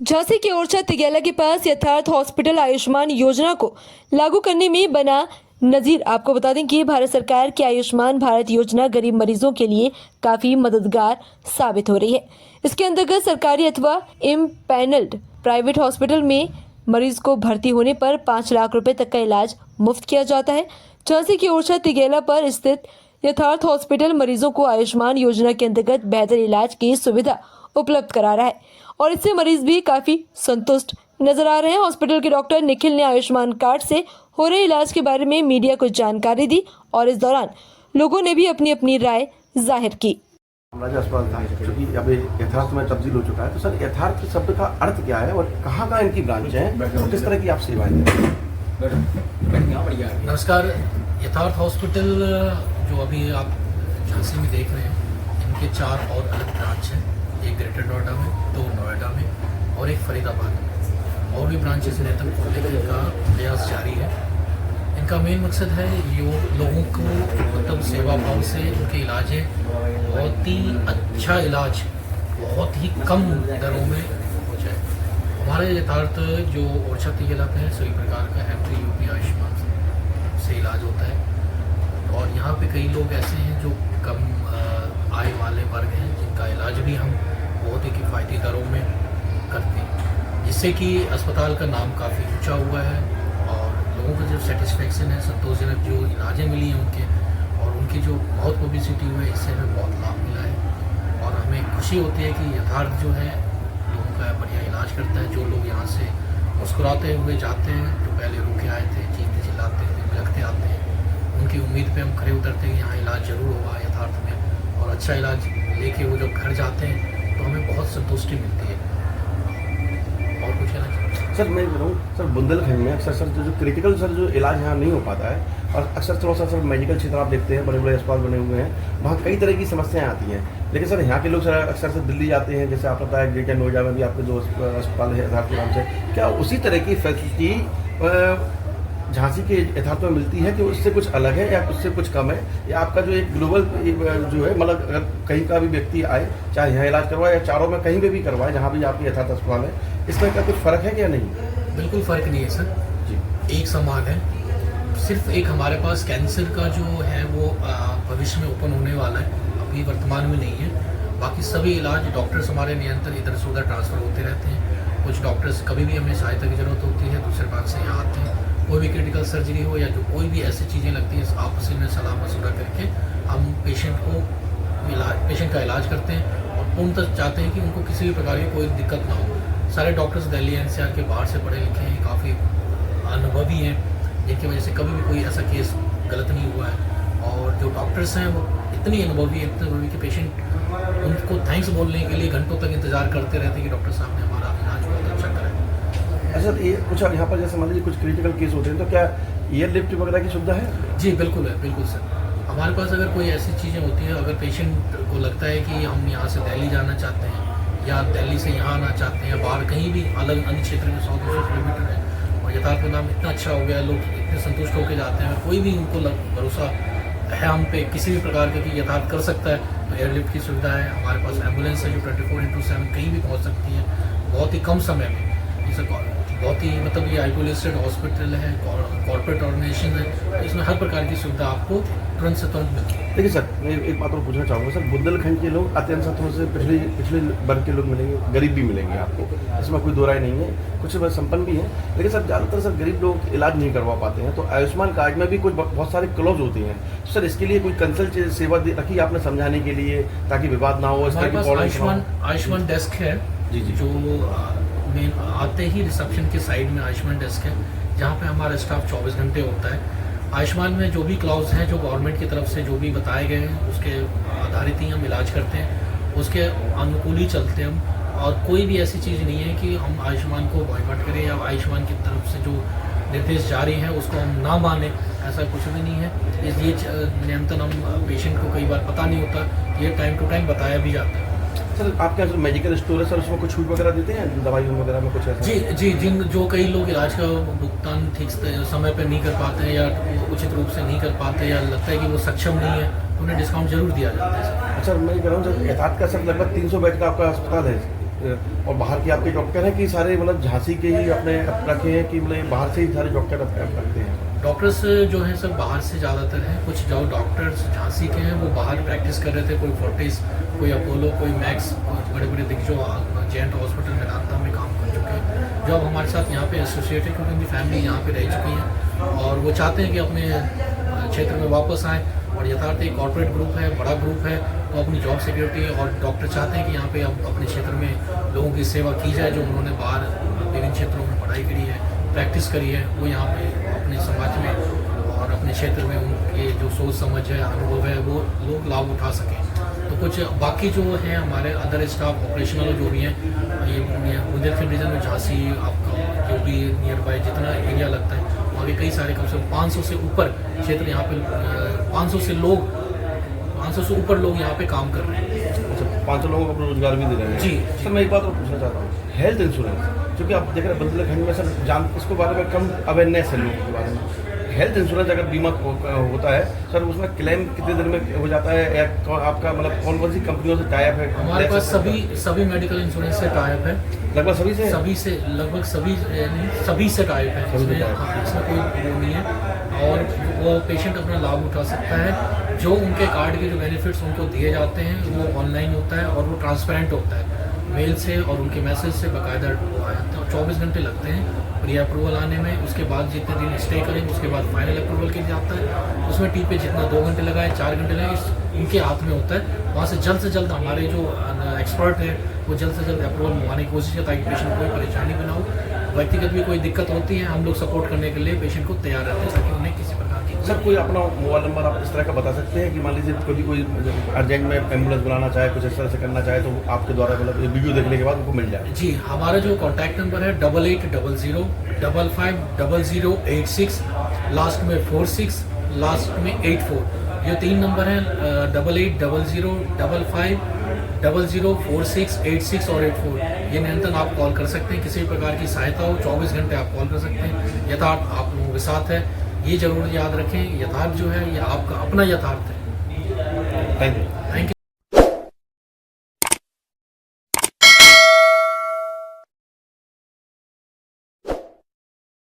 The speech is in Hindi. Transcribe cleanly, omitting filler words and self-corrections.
झांसी के ओरछा तिगेला के पास यथार्थ हॉस्पिटल आयुष्मान योजना को लागू करने में बना नजीर। आपको बता दें कि भारत सरकार की आयुष्मान भारत योजना गरीब मरीजों के लिए काफी मददगार साबित हो रही है। इसके अंतर्गत सरकारी अथवा इम्पैनल्ड प्राइवेट हॉस्पिटल में मरीज को भर्ती होने पर 5 लाख रुपए तक का इलाज मुफ्त किया जाता है। झांसी के ओरछा तिगेला पर स्थित यथार्थ हॉस्पिटल मरीजों को आयुष्मान योजना के अंतर्गत बेहतर इलाज की सुविधा उपलब्ध करा रहा है और इससे मरीज भी काफी संतुष्ट नजर आ रहे हैं। हॉस्पिटल के डॉक्टर निखिल ने आयुष्मान कार्ड से हो रहे इलाज के बारे में मीडिया को जानकारी दी और इस दौरान लोगों ने भी अपनी अपनी राय जाहिर की। राजा अस्पताल था क्योंकि अब यथार्थ में तब्दील हो चुका है, तो सर यथार्थ शब्द का अर्थ क्या है और कहाँ कहाँ इनकी ब्रांच है और किस तरह की आप सेवाएं देते हैं? नमस्कार। यथार्थ हॉस्पिटल जो अभी आप झांसी में देख रहे हैं, इनके 4 और अलग ब्रांच हैं। एक ग्रेटर नोएडा में, 2 नोएडा में और एक फरीदाबाद में। और भी ब्रांचेस निरंतर खोलने का प्रयास जारी है। इनका मेन मकसद है लोगों को मतलब सेवा भाव से उनके इलाज है, बहुत ही अच्छा इलाज बहुत ही कम दरों में हो जाए। हमारे यथार्थ जो ओरछा तिगेला पे है, सभी प्रकार का MP UP आयुष्मान से इलाज होता है। और यहाँ पे कई लोग ऐसे हैं जो कम आय वाले वर्ग हैं, जिनका इलाज भी हम बहुत ही किफ़ायती दरों में करते हैं, जिससे कि अस्पताल का नाम काफ़ी ऊंचा हुआ है और लोगों का जो सेटिस्फेक्शन है, संतोषजनक जो इलाजें मिली हैं उनके और उनकी जो बहुत पब्लिसिटी हुई है, इससे हमें बहुत लाभ मिला है। और हमें खुशी होती है कि यथार्थ जो है लोगों का बढ़िया इलाज करता है। जो लोग यहाँ से मुस्कुराते हुए जाते हैं, जो पहले रुके आए थे, चीखते चिल्लाते थे, बिलखते आते हैं, उनकी उम्मीद पे हम खड़े उतरते हैं कि यहाँ इलाज ज़रूर होगा यथार्थ में, और अच्छा इलाज लेके वो जब घर जाते हैं तो हमें बहुत संतुष्टि मिलती है। और कुछ है ना सर मैं कह रहा हूँ सर, बुंदेलखंड में अक्सर सर जो क्रिटिकल सर जो इलाज यहाँ नहीं हो पाता है, और अक्सर थोड़ा सा सर मेडिकल क्षेत्र आप देखते हैं, बड़े बड़े अस्पताल बने हुए हैं, वहाँ कई तरह की समस्याएं आती हैं। लेकिन सर यहाँ के लोग सर अक्सर से दिल्ली जाते हैं, जैसे आप बताया ग्रेटर नोएडा में भी आपके जो अस्पताल है यथार्थ के नाम से, क्या उसी तरह की फैसिलिटी झांसी के यथार्थ में मिलती है कि उससे कुछ अलग है या उससे कुछ कम है, या आपका जो एक ग्लोबल जो है मतलब अगर कहीं का भी व्यक्ति आए, चाहे यहाँ इलाज करवाए या चारों में कहीं पे भी करवाए, जहाँ भी आपकी यथार्थ अस्पताल है, इसमें क्या कुछ फ़र्क है क्या? नहीं, बिल्कुल फ़र्क नहीं है सर जी, एक समान है। सिर्फ एक हमारे पास कैंसर का जो है वो भविष्य में ओपन होने वाला है, अभी वर्तमान में नहीं है। बाकी सभी इलाज डॉक्टर्स हमारे निरंतर इधर से उधर ट्रांसफ़र होते रहते हैं। कुछ डॉक्टर्स कभी भी हमें सहायता की ज़रूरत होती है, दूसरे भाग से यहाँ आते हैं। कोई भी क्रिटिकल सर्जरी हो या जो कोई भी ऐसी चीज़ें लगती हैं, आपस में सलाह मशवरा करके हम पेशेंट का इलाज करते हैं और पूर्णतः चाहते हैं कि उनको किसी भी प्रकार की कोई दिक्कत ना हो। सारे डॉक्टर्स दिल्ली NCR के बाहर से पढ़े लिखे हैं, काफ़ी अनुभवी हैं, जिनकी वजह से कभी भी कोई ऐसा केस गलत नहीं हुआ है। और जो डॉक्टर्स हैं वो इतनी अनुभवी कि पेशेंट उनको थैंक्स बोलने के लिए घंटों तक इंतज़ार करते रहते हैं कि डॉक्टर साहब ने हमारा इलाज बहुत अच्छा करा है। अच्छा, ये कुछ यहाँ पर जैसे मान लीजिए कुछ क्रिटिकल केस होते हैं, तो क्या एयरलिफ्ट वगैरह की सुविधा है? जी बिल्कुल है, बिल्कुल सर। हमारे पास अगर कोई ऐसी चीज़ें होती हैं, अगर पेशेंट को लगता है कि हम यहाँ से दिल्ली जाना चाहते हैं या दिल्ली से यहाँ आना चाहते हैं, या बाहर कहीं भी अलग अन्य क्षेत्र में 100-200 किलोमीटर है और यथार्थ का नाम इतना अच्छा हो गया, लोग इतने संतुष्ट होकर जाते हैं, कोई भी उनको भरोसा है हम पे किसी भी प्रकार के कि यथार्थ कर सकता है, तो एयरलिफ्ट की सुविधा है। हमारे पास एम्बुलेंस है जो 24x7 कहीं भी पहुँच सकती है बहुत ही कम समय में। बहुत ही मतलब ये आइसोलेटेड हॉस्पिटल है, कॉर्पोरेट ऑर्गेनाइजेशन है, इसमें हर प्रकार की सुविधा आपको तुरंत से तुरंत मिलती है। देखिए सर, मैं एक बात और पूछना चाहूँगा सर, बुंदेलखंड के लोग अत्यंत थोड़े से पिछले वर्ग के लोग मिलेंगे, गरीब भी मिलेंगे आपको, इसमें कोई दो राय नहीं है, कुछ संपन्न भी हैं, लेकिन सर ज़्यादातर सर गरीब लोग इलाज नहीं करवा पाते हैं। तो आयुष्मान कार्ड में भी कुछ बहुत सारे क्लॉज होती हैं, तो सर इसके लिए कोई कंसल्ट सेवा रखी आपने समझाने के लिए ताकि विवाद ना हो? हमारे पास आयुष्मान डेस्क है जी, जो मेन आते ही रिसेप्शन के साइड में आयुष्मान डेस्क है, जहाँ पे हमारा स्टाफ 24 घंटे होता है। आयुष्मान में जो भी क्लॉज हैं, जो गवर्नमेंट की तरफ से जो भी बताए गए हैं, उसके आधारित ही हम इलाज करते हैं, उसके अनुकूल ही चलते हैं हम। और कोई भी ऐसी चीज़ नहीं है कि हम आयुष्मान को बॉयकॉट करें या आयुष्मान की तरफ से जो निर्देश जारी हैं उसको हम ना माने, ऐसा कुछ भी नहीं है। इसलिए निरंतर हम पेशेंट को कई बार पता नहीं होता, ये टाइम टू टाइम बताया भी जाता है। सर आपके यहाँ जो मेडिकल स्टोर है सर, उसमें कुछ छूट वगैरह देते हैं दवाई वगैरह में कुछ ऐसा? जी, जो कई लोग इलाज का भुगतान ठीक समय पर नहीं कर पाते हैं या उचित रूप से नहीं कर पाते या लगता है कि वो सक्षम नहीं है, तो उन्हें डिस्काउंट जरूर दिया जाता है सर। अच्छा, मैं कह रहा हूँ सर, यथार्थ का सर लगभग 300 बेड का आपका अस्पताल है, और बाहर के आपके डॉक्टर हैं कि सारे मतलब झांसी के ही अपने रखे हैं कि मतलब बाहर से ही सारे डॉक्टर रखते हैं? डॉक्टर्स जो हैं सब बाहर से ज़्यादातर हैं। कुछ जो डॉक्टर्स झांसी के हैं वो बाहर प्रैक्टिस कर रहे थे, कोई फोर्टिस, कोई अपोलो, कोई मैक्स, बड़े बड़े दिग्गजों जेंट हॉस्पिटल मेदांता में काम कर चुके हैं, जो अब हमारे साथ यहाँ पे एसोसिएट है क्योंकि उनकी फैमिली यहाँ पे रह चुकी है और वो चाहते हैं कि अपने क्षेत्र में वापस आएँ। और यथार्थ एक कॉर्पोरेट ग्रुप है, बड़ा ग्रुप है, तो अपनी जॉब सिक्योरिटी और डॉक्टर चाहते हैं कि यहाँ पे अब अपने क्षेत्र में लोगों की सेवा की जाए, जो उन्होंने बाहर विभिन्न क्षेत्रों में पढ़ाई करी है, प्रैक्टिस करी है, वो यहाँ पे अपने समाज में और अपने क्षेत्र में उनके जो सोच समझ है, अनुभव है, वो लोग लाभ उठा सकें। तो कुछ बाकी जो हैं हमारे अदर स्टाफ ऑपरेशनल जो भी हैं, ये बुंदेलखंड रीजन में झांसी आपका जो भी नियर बाय जितना एरिया लगता है वहाँ के कई सारे कम से कम 500 से ऊपर क्षेत्र यहाँ पे 500 से ऊपर लोग यहाँ पे काम कर रहे हैं। अच्छा, 500 लोगों को रोजगार भी दे रहे हैं। जी। सर मैं एक बात और पूछना चाहता हूँ, हेल्थ इंश्योरेंस, क्योंकि आप देख रहे हैं बुंदेलखंड में सर इसके बारे में कम अवेयरनेस है लोगों के बारे में। हेल्थ इंश्योरेंस अगर बीमा होता है सर, उसमें क्लेम कितने दिन में हो जाता है, या आपका मतलब कौन कौन सी कंपनियों से टाई अप है? हमारे पास सभी मेडिकल इंश्योरेंस से टाई अप है, लगभग लगभग सभी से टाइप है, इसमें कोई वो नहीं है और वो पेशेंट अपना लाभ उठा सकता है। जो उनके कार्ड के जो बेनिफिट्स उनको दिए जाते हैं वो ऑनलाइन होता है और वो ट्रांसपेरेंट होता है, मेल से और उनके मैसेज से बाकायदा आते हैं और 24 घंटे लगते हैं प्री अप्रूवल आने में। उसके बाद जितने दिन स्टे करेंगे उसके बाद फाइनल अप्रूवल के लिए आता है। उसमें टी पे जितना 2 घंटे लगाए, 4 घंटे लगाए, इनके हाथ में होता है। वहाँ से जल्द हमारे जो एक्सपर्ट है वो जल्द से जल्द अप्रूवल मंगवाने की कोशिश है ताकि पेशेंट को कोई परेशानी भी ना हो। व्यक्तिगत भी कोई दिक्कत होती है, हम लोग सपोर्ट करने के लिए पेशेंट को तैयार रहते हैं ताकि उन्हें किसी प्रकार की। सर कोई अपना मोबाइल नंबर आप इस तरह का बता सकते हैं कि मान लीजिए कभी कोई अर्जेंट में एम्बुलेंस बुलाना चाहे, कुछ इस तरह से करना चाहे, तो आपके द्वारा मतलब वीडियो देखने के बाद उनको मिल जाए? जी, हमारा जो कॉन्टैक्ट नंबर है 8800 55 0086, लास्ट में 46, लास्ट में 84, ये 3 नंबर हैं 8800 55 0046 86 और 84। ये निरंतर आप कॉल कर सकते हैं, किसी भी प्रकार की सहायता हो 24 घंटे आप कॉल कर सकते हैं। यथार्थ आप लोगों के साथ है, ये जरूर याद रखें, यथार्थ जो है ये आपका अपना यथार्थ है। Thank you.